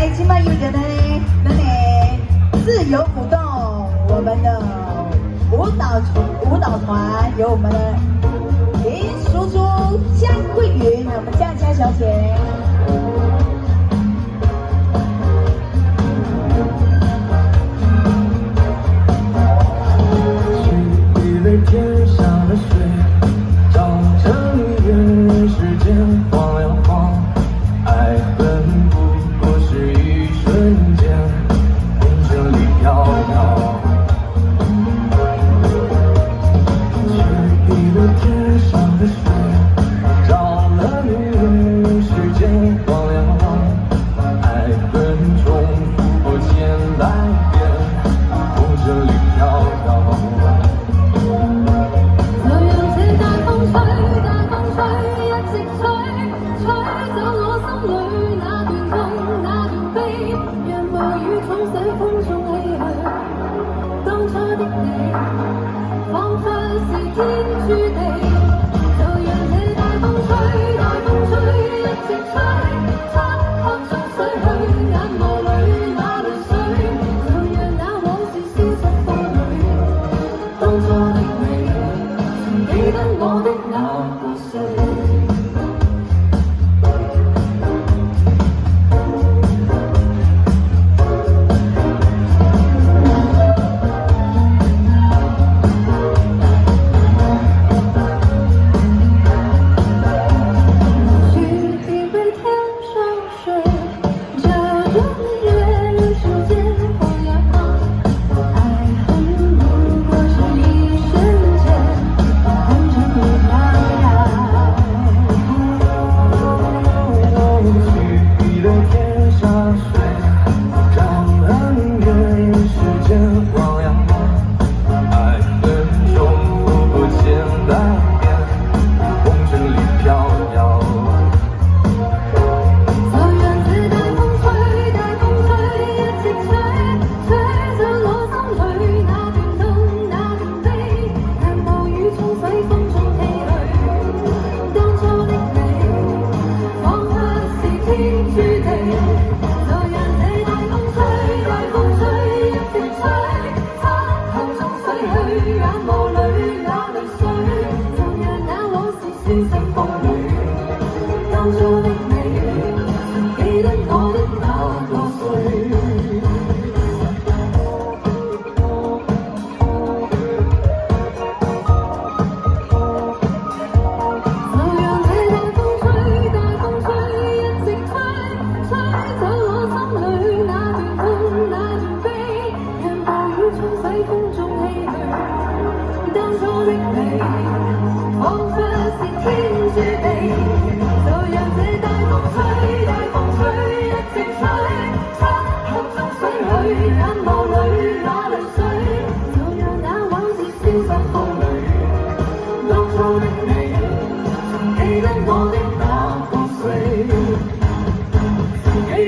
来，今晚有着呢，那里自由舞动，我们的舞蹈团有我们的林淑珠、江慧云，我们佳佳小姐。天上的水照着你，世间晃呀晃，爱恨不过是一瞬间，红尘里飘飘。取了天上的水照了你，世间晃呀晃，爱恨重复过千百遍，红尘里飘飘。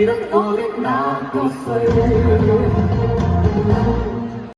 記得我的那個誰